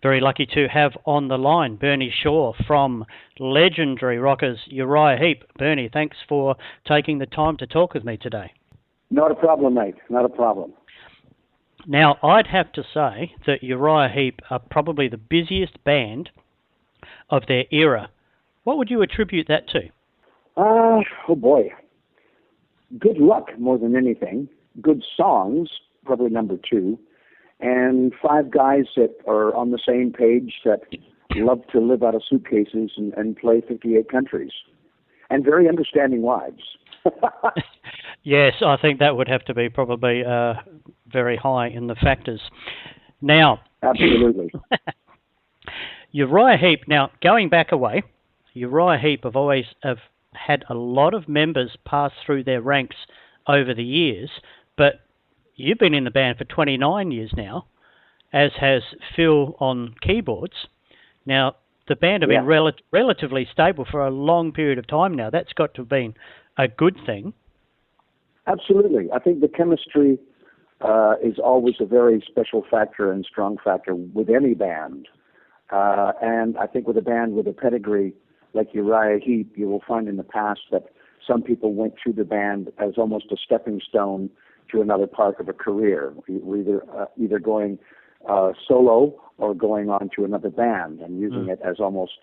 Very lucky to have on the line Bernie Shaw from legendary rockers Uriah Heep. Bernie, thanks for taking the time to talk with me today. Not a problem, mate. Not a problem. Now, I'd have to say that Uriah Heep are probably the busiest band of their era. What would you attribute that to? Oh boy. Good luck more than anything. Good songs, probably number two. And five guys that are on the same page that love to live out of suitcases and play 58 countries. And very understanding wives. Yes, I think that would have to be probably very high in the factors. Now, absolutely. Uriah Heep, now going back a way, Uriah Heep have had a lot of members pass through their ranks over the years, but you've been in the band for 29 years now, as has Phil on keyboards. Now, the band have been relatively stable for a long period of time now. That's got to have been a good thing. Absolutely. I think the chemistry is always a very special factor and strong factor with any band. And I think with a band with a pedigree like Uriah Heep, you will find in the past that some people went through the band as almost a stepping stone to another part of a career, either going solo or going on to another band and using it as almost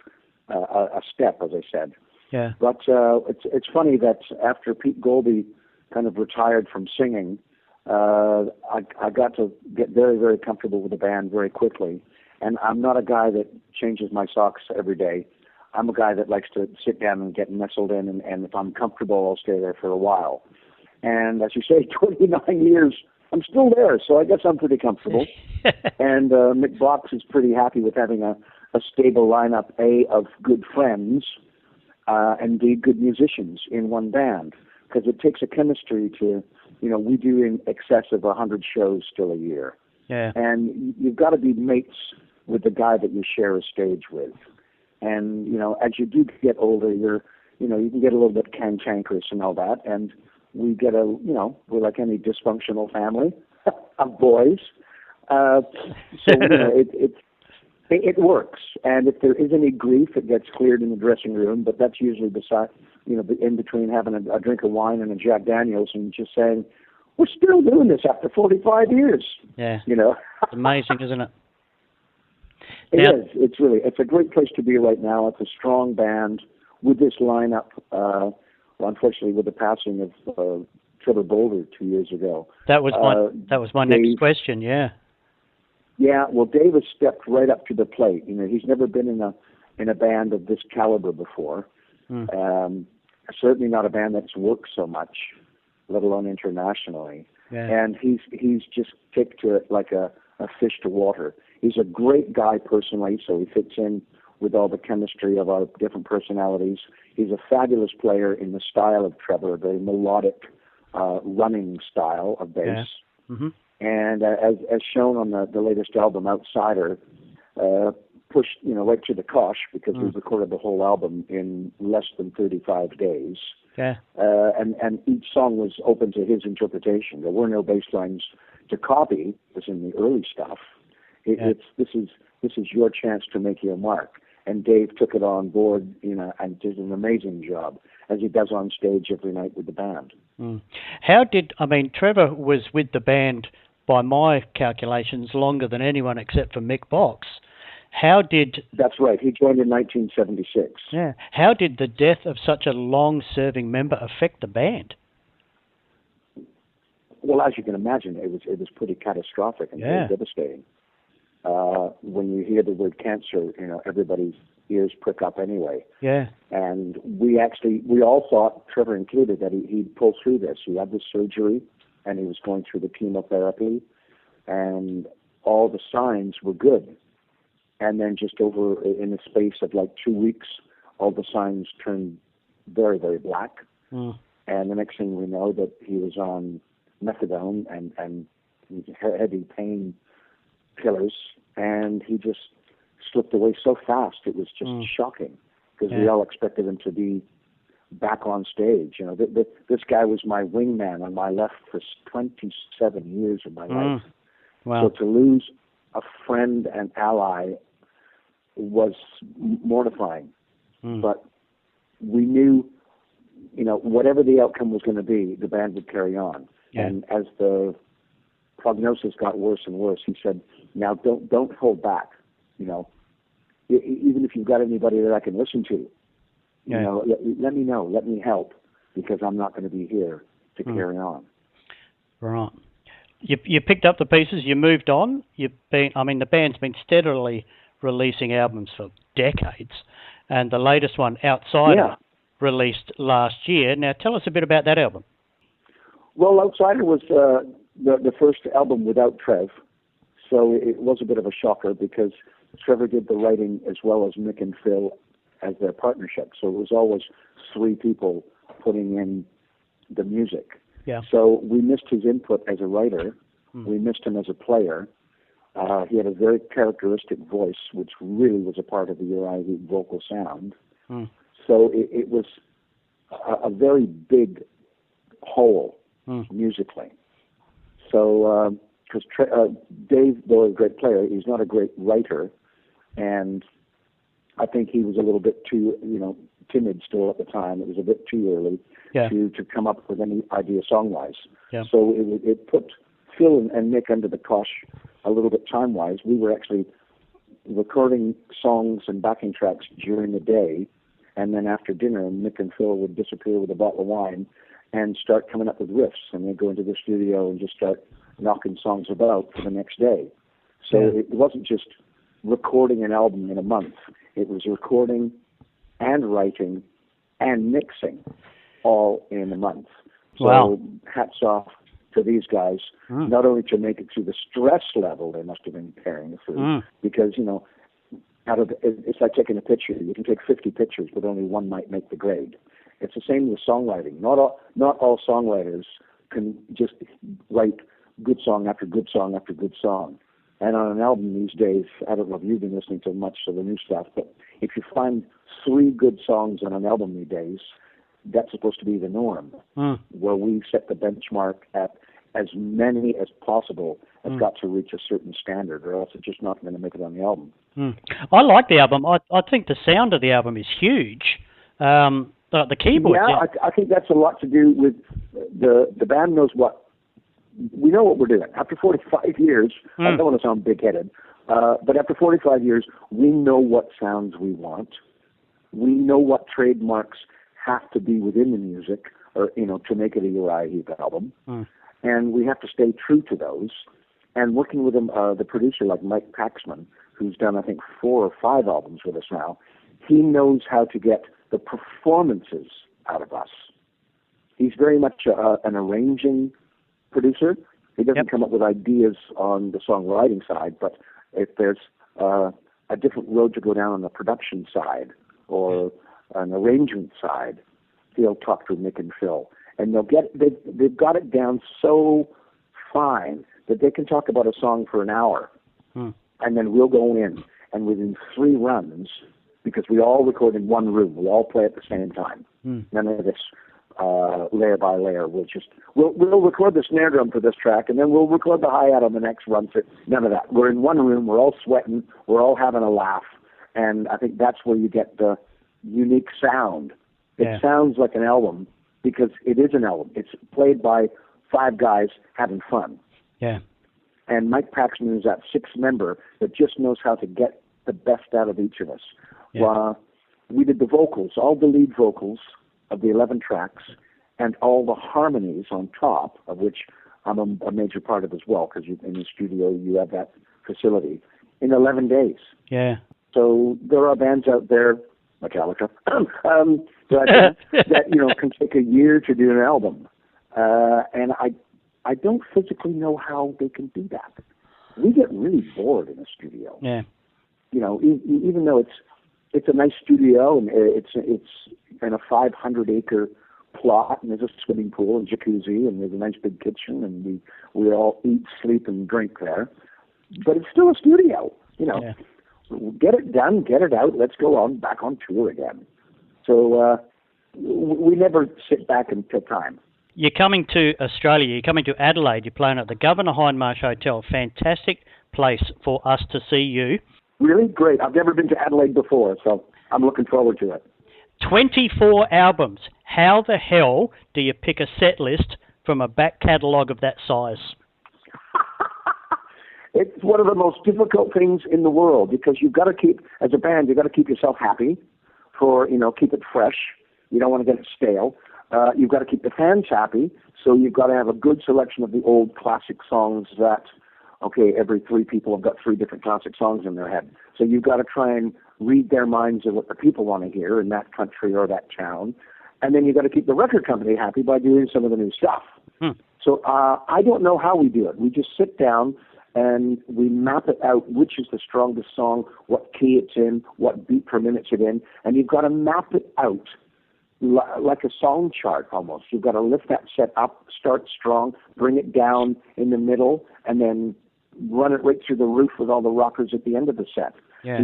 a step, as I said. Yeah. But it's funny that after Pete Goldie kind of retired from singing, I got to get very, very comfortable with the band very quickly. And I'm not a guy that changes my socks every day. I'm a guy that likes to sit down and get nestled in, and if I'm comfortable, I'll stay there for a while. And as you say, 29 years, I'm still there, so I guess I'm pretty comfortable. And Mick Box is pretty happy with having a stable lineup, of good friends, and indeed good musicians in one band, because it takes a chemistry to, we do in excess of 100 shows still a year. Yeah. And you've got to be mates with the guy that you share a stage with. And, as you do get older, you can get a little bit cantankerous and all that. And we get we're like any dysfunctional family of boys. It works. And if there is any grief, it gets cleared in the dressing room. But that's usually in between having a drink of wine and a Jack Daniels and just saying, we're still doing this after 45 years. Yeah. It's amazing, isn't it? It is. It's a great place to be right now. It's a strong band with this lineup. Unfortunately, with the passing of Trevor Boulder 2 years ago. That was my next question. Yeah. Yeah. Well, Dave has stepped right up to the plate. He's never been in a band of this caliber before. Certainly not a band that's worked so much, let alone internationally. Yeah. And he's just kicked to it like a fish to water. He's a great guy personally, so he fits in with all the chemistry of our different personalities. He's a fabulous player in the style of Trevor, a very melodic, running style of bass. Yeah. Mm-hmm. And as shown on the latest album, Outsider, pushed right to the cosh because we recorded the whole album in less than 35 days. Yeah. And each song was open to his interpretation. There were no bass lines to copy, as in the early stuff. This is your chance to make your mark. And Dave took it on board, and did an amazing job, as he does on stage every night with the band. Trevor was with the band, by my calculations, longer than anyone except for Mick Box. That's right. He joined in 1976. Yeah. How did the death of such a long-serving member affect the band? Well, as you can imagine, it was pretty catastrophic and very devastating. When you hear the word cancer, everybody's ears prick up anyway. Yeah. And we all thought, Trevor included, that he'd pull through this. He had the surgery, and he was going through the chemotherapy, and all the signs were good. And then just over in the space of like 2 weeks, all the signs turned very, very black. And the next thing we know, that he was on methadone and heavy pain killers, and he just slipped away so fast. It was just shocking, because we all expected him to be back on stage. This guy was my wingman on my left for 27 years of my life. Wow. So to lose a friend and ally was mortifying. Mm. But we knew, whatever the outcome was going to be, the band would carry on. Yeah. And as the prognosis got worse and worse, he said, "Now don't hold back. Even if you've got anybody that I can listen to, let me know, let me help, because I'm not going to be here to carry on." Right. You picked up the pieces. You moved on. The band's been steadily releasing albums for decades, and the latest one, Outsider, released last year. Now, tell us a bit about that album. Well, Outsider was the first album without Trev, so it was a bit of a shocker because Trevor did the writing as well as Mick and Phil as their partnership. So it was always three people putting in the music. Yeah. So we missed his input as a writer. We missed him as a player. He had a very characteristic voice, which really was a part of the Uriah Heep vocal sound. So it was a very big hole musically. So, because Dave, though a great player, he's not a great writer, and I think he was a little bit too, timid still at the time. It was a bit too early to come up with any idea song-wise. Yeah. So it put Phil and Mick under the cosh a little bit time-wise. We were actually recording songs and backing tracks during the day, and then after dinner, Mick and Phil would disappear with a bottle of wine and start coming up with riffs, and they'd go into the studio and just start knocking songs about for the next day. So it wasn't just recording an album in a month. It was recording and writing and mixing all in a month. So hats off to these guys, not only to make it through the stress level they must have been carrying through, because, it's like taking a picture. You can take 50 pictures, but only one might make the grade. It's the same with songwriting. Not all songwriters can just write good song after good song after good song. And on an album these days, I don't know if you've been listening to much of the new stuff, but if you find 3 good songs on an album these days, that's supposed to be the norm, where we set the benchmark at as many as possible has got to reach a certain standard, or else it's just not going to make it on the album. I like the album. I think the sound of the album is huge. The keyboard. Yeah, I think that's a lot to do with the band knows what. We know what we're doing. After 45 years, I don't want to sound big-headed, but after 45 years, we know what sounds we want. We know what trademarks have to be within the music, or to make it a Uriah Heep album, and we have to stay true to those. And working with the producer like Mike Paxman, who's done I think 4 or 5 albums with us now, he knows how to get the performances out of us. He's very much an arranging producer. He doesn't come up with ideas on the songwriting side, but if there's a different road to go down on the production side or an arrangement side, he'll talk to Mick and Phil, and they've got it down so fine that they can talk about a song for an hour, and then we'll go in, and within 3 runs, because we all record in one room, we all play at the same time. None of this layer by layer. We'll record the snare drum for this track, and then we'll record the hi-hat on the next run. None of that. We're in one room. We're all sweating. We're all having a laugh, and I think that's where you get the unique sound. It sounds like an album because it is an album. It's played by 5 guys having fun. Yeah. And Mike Paxman is that 6th member that just knows how to get the best out of each of us. Yeah. We did the vocals, all the lead vocals of the 11 tracks, and all the harmonies on top, of which I'm a major part of as well, because in the studio you have that facility, in 11 days. Yeah. So there are bands out there, Metallica, that can take a year to do an album, and I don't physically know how they can do that. We get really bored in a studio. Yeah. Even though it's a nice studio and it's in a 500-acre plot, and there's a swimming pool and jacuzzi, and there's a nice big kitchen, and we all eat, sleep, and drink there. But it's still a studio. Yeah. Get it done, get it out. Let's go on back on tour again. So we never sit back and take time. You're coming to Australia. You're coming to Adelaide. You're playing at the Governor Hindmarsh Hotel. Fantastic place for us to see you. Really? Great. I've never been to Adelaide before, so I'm looking forward to it. 24 albums. How the hell do you pick a set list from a back catalogue of that size? It's one of the most difficult things in the world because you've got to keep, as a band, you've got to keep yourself happy keep it fresh. You don't want to get it stale. You've got to keep the fans happy, so you've got to have a good selection of the old classic songs that, every three people have got three different classic songs in their head. So you've got to try and read their minds of what the people want to hear in that country or that town. And then you've got to keep the record company happy by doing some of the new stuff. So I don't know how we do it. We just sit down and we map it out, which is the strongest song, what key it's in, what beat per minute it's in, and you've got to map it out like a song chart almost. You've got to lift that set up, start strong, bring it down in the middle, and then run it right through the roof with all the rockers at the end of the set. Yeah. So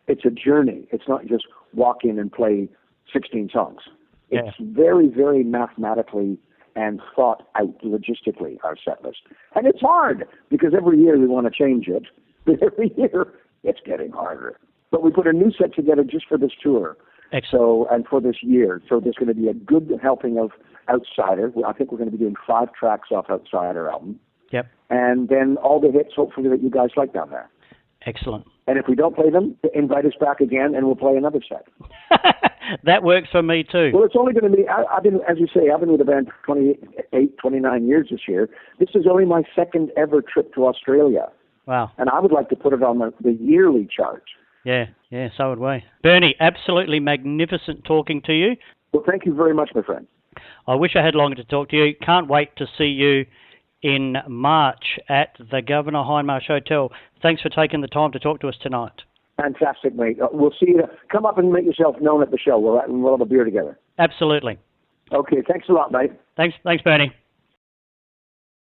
it's a journey. It's not just walk in and play 16 songs. It's very, very mathematically and thought out logistically, our set list. And it's hard because every year we want to change it, but every year it's getting harder. But we put a new set together just for this tour. Excellent. And for this year. So there's going to be a good helping of Outsider. I think we're going to be doing 5 tracks off Outsider album. Yep. And then all the hits, hopefully, that you guys like down there. Excellent. And if we don't play them, invite us back again and we'll play another set. That works for me too. Well, it's only going to be, I've been, as you say, I've been with the band for 29 years this year. This is only my second ever trip to Australia. Wow. And I would like to put it on the yearly chart. Yeah, so would we. Bernie, absolutely magnificent talking to you. Well, thank you very much, my friend. I wish I had longer to talk to you. Can't wait to see you in March at the Governor Hindmarsh Hotel. Thanks for taking the time to talk to us tonight. Fantastic, mate. We'll see you. Come up and make yourself known at the show. We'll have a beer together. Absolutely. Okay, thanks a lot, mate. Thanks, Bernie.